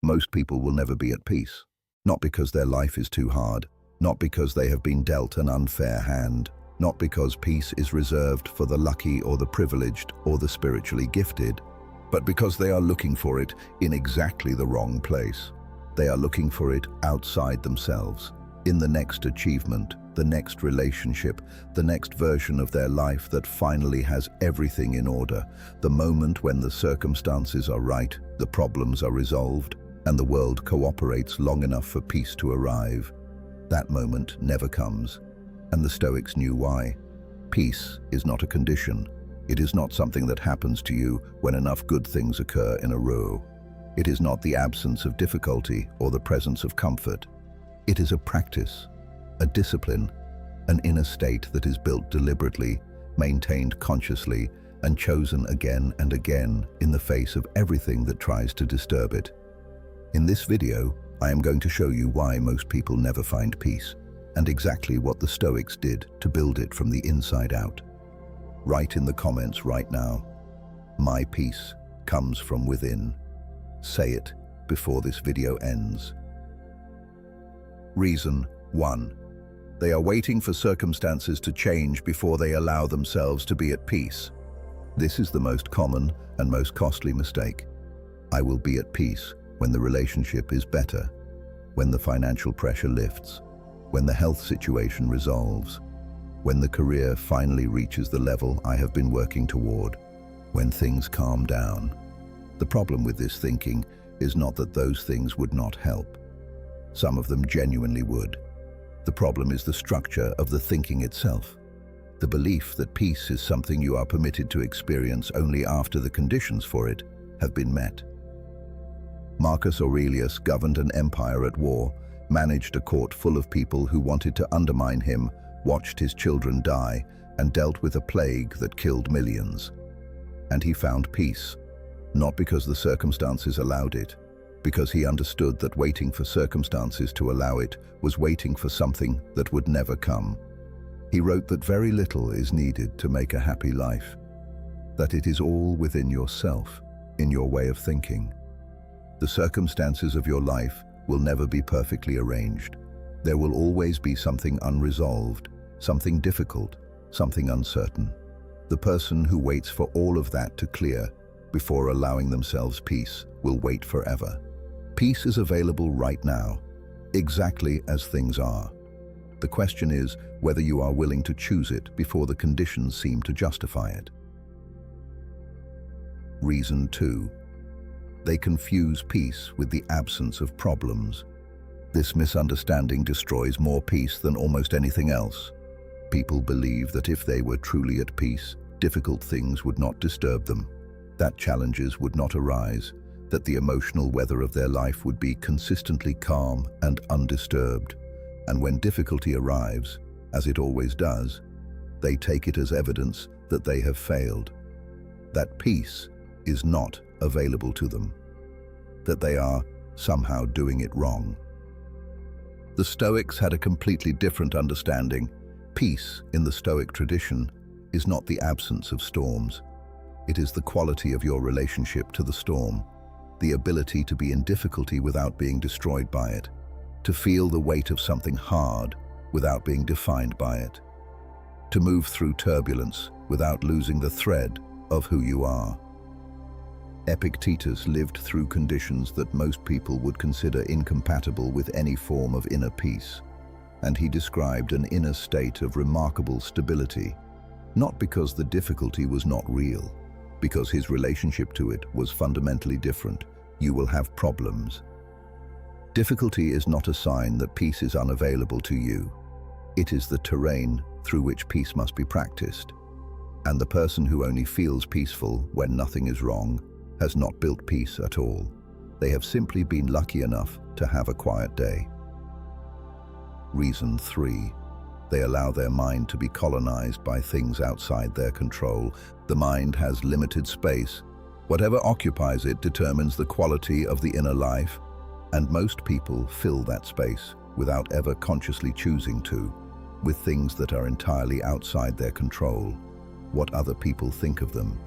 Most people will never be at peace. Not because their life is too hard, not because they have been dealt an unfair hand, not because peace is reserved for the lucky or the privileged or the spiritually gifted, but because they are looking for it in exactly the wrong place. They are looking for it outside themselves, in the next achievement, the next relationship, the next version of their life that finally has everything in order, the moment when the circumstances are right, the problems are resolved, and the world cooperates long enough for peace to arrive. That moment never comes, and the Stoics knew why. Peace is not a condition. It is not something that happens to you when enough good things occur in a row. It is not the absence of difficulty or the presence of comfort. It is a practice, a discipline, an inner state that is built deliberately, maintained consciously, and chosen again and again in the face of everything that tries to disturb it. In this video, I am going to show you why most people never find peace, and exactly what the Stoics did to build it from the inside out. Write in the comments right now, "My peace comes from within." Say it before this video ends. Reason 1. They are waiting for circumstances to change before they allow themselves to be at peace. This is the most common and most costly mistake. I will be at peace when the relationship is better, when the financial pressure lifts, when the health situation resolves, when the career finally reaches the level I have been working toward, when things calm down. The problem with this thinking is not that those things would not help. Some of them genuinely would. The problem is the structure of the thinking itself. The belief that peace is something you are permitted to experience only after the conditions for it have been met. Marcus Aurelius governed an empire at war, managed a court full of people who wanted to undermine him, watched his children die, and dealt with a plague that killed millions. And he found peace, not because the circumstances allowed it, because he understood that waiting for circumstances to allow it was waiting for something that would never come. He wrote that very little is needed to make a happy life, that it is all within yourself, in your way of thinking. The circumstances of your life will never be perfectly arranged. There will always be something unresolved, something difficult, something uncertain. The person who waits for all of that to clear before allowing themselves peace will wait forever. Peace is available right now, exactly as things are. The question is whether you are willing to choose it before the conditions seem to justify it. Reason 2. They confuse peace with the absence of problems. This misunderstanding destroys more peace than almost anything else. People believe that if they were truly at peace, difficult things would not disturb them, that challenges would not arise, that the emotional weather of their life would be consistently calm and undisturbed. And when difficulty arrives, as it always does, they take it as evidence that they have failed, that peace is not available to them, that they are somehow doing it wrong. The Stoics had a completely different understanding. Peace, in the Stoic tradition, is not the absence of storms. It is the quality of your relationship to the storm, the ability to be in difficulty without being destroyed by it, to feel the weight of something hard without being defined by it, to move through turbulence without losing the thread of who you are. Epictetus lived through conditions that most people would consider incompatible with any form of inner peace, and he described an inner state of remarkable stability, not because the difficulty was not real, because his relationship to it was fundamentally different. You will have problems. Difficulty is not a sign that peace is unavailable to you. It is the terrain through which peace must be practiced. And the person who only feels peaceful when nothing is wrong has not built peace at all. They have simply been lucky enough to have a quiet day. Reason 3. They allow their mind to be colonized by things outside their control. The mind has limited space. Whatever occupies it determines the quality of the inner life, and most people fill that space without ever consciously choosing to, with things that are entirely outside their control. What other people think of them,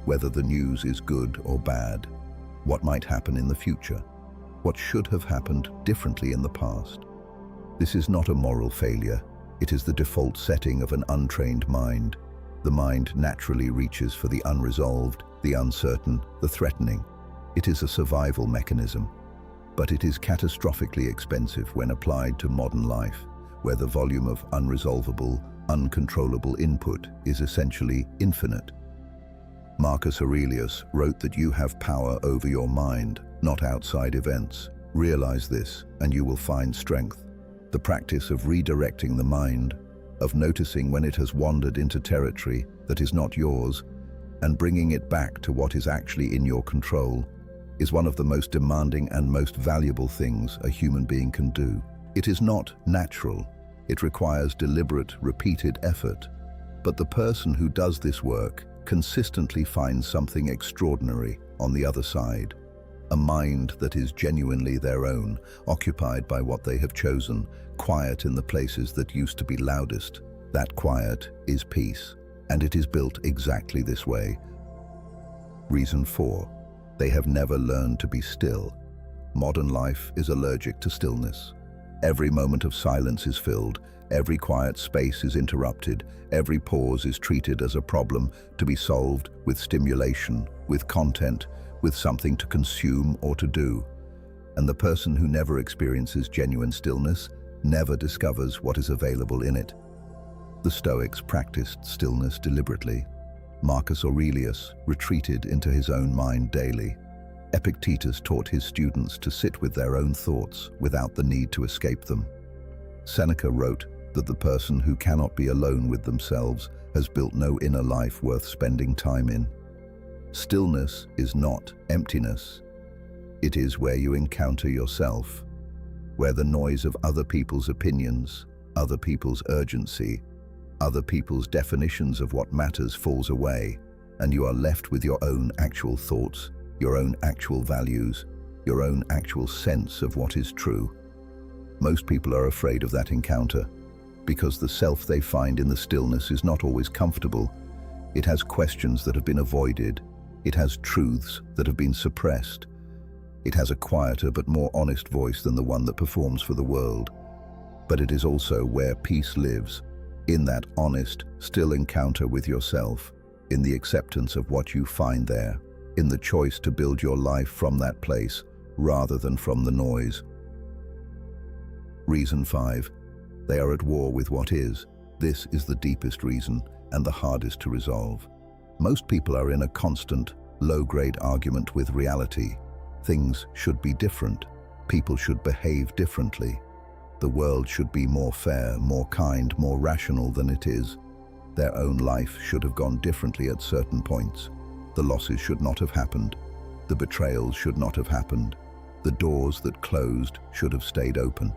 whether the news is good or bad, what might happen in the future. what should have happened differently in the past. This is not a moral failure. It is the default setting of an untrained mind. The mind naturally reaches for the unresolved, the uncertain, the threatening. It is a survival mechanism, but it is catastrophically expensive when applied to modern life, where the volume of unresolvable, uncontrollable input is essentially infinite. Marcus Aurelius wrote that you have power over your mind, not outside events. Realize this, and you will find strength. The practice of redirecting the mind, of noticing when it has wandered into territory that is not yours, and bringing it back to what is actually in your control, is one of the most demanding and most valuable things a human being can do. It is not natural. It requires deliberate, repeated effort. But the person who does this work consistently finds something extraordinary on the other side. A mind that is genuinely their own, occupied by what they have chosen, quiet in the places that used to be loudest. That quiet is peace, and it is built exactly this way. Reason 4. They have never learned to be still. Modern life is allergic to stillness. Every moment of silence is filled, every quiet space is interrupted, every pause is treated as a problem to be solved with stimulation, with content, with something to consume or to do. And the person who never experiences genuine stillness never discovers what is available in it. The Stoics practiced stillness deliberately. Marcus Aurelius retreated into his own mind daily. Epictetus taught his students to sit with their own thoughts without the need to escape them. Seneca wrote that the person who cannot be alone with themselves has built no inner life worth spending time in. Stillness is not emptiness. It is where you encounter yourself, where the noise of other people's opinions, other people's urgency, other people's definitions of what matters falls away, and you are left with your own actual thoughts, your own actual values, your own actual sense of what is true. Most people are afraid of that encounter, because the self they find in the stillness is not always comfortable. It has questions that have been avoided. It has truths that have been suppressed. It has a quieter but more honest voice than the one that performs for the world. But it is also where peace lives, in that honest, still encounter with yourself, in the acceptance of what you find there, in the choice to build your life from that place rather than from the noise. Reason 5. They are at war with what is. This is the deepest reason and the hardest to resolve. Most people are in a constant, low-grade argument with reality. Things should be different. People should behave differently. The world should be more fair, more kind, more rational than it is. Their own life should have gone differently at certain points. The losses should not have happened. The betrayals should not have happened. The doors that closed should have stayed open.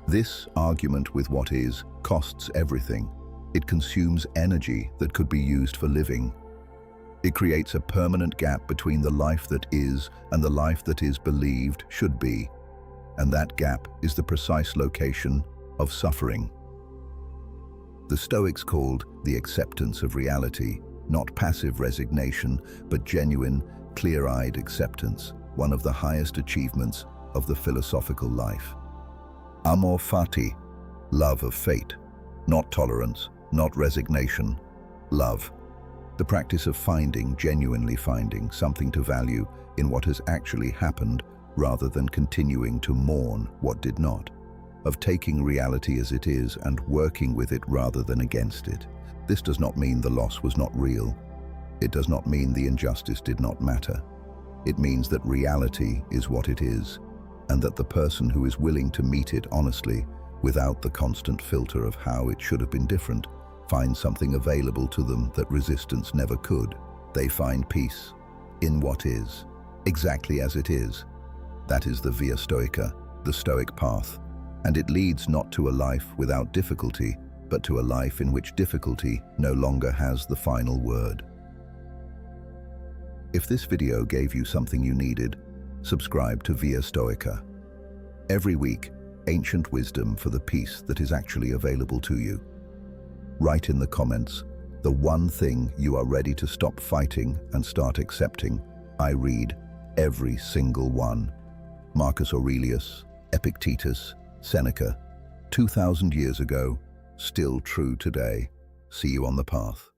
This argument with what is costs everything. It consumes energy that could be used for living. It creates a permanent gap between the life that is and the life that is believed should be. And that gap is the precise location of suffering. The Stoics called the acceptance of reality, not passive resignation, but genuine, clear-eyed acceptance, one of the highest achievements of the philosophical life. Amor fati, love of fate, not tolerance, not resignation, love. The practice of genuinely finding something to value in what has actually happened rather than continuing to mourn what did not, of taking reality as it is and working with it rather than against it. This does not mean the loss was not real. It does not mean the injustice did not matter. It means that reality is what it is, and that the person who is willing to meet it honestly, without the constant filter of how it should have been different, finds something available to them that resistance never could. They find peace in what is, exactly as it is. That is the ViaStoica, the Stoic path, and it leads not to a life without difficulty, but to a life in which difficulty no longer has the final word. If this video gave you something you needed, subscribe to ViaStoica. Every week, ancient wisdom for the peace that is actually available to you. Write in the comments the one thing you are ready to stop fighting and start accepting. I read every single one. Marcus Aurelius, Epictetus, Seneca, 2,000 years ago, still true today. See you on the path.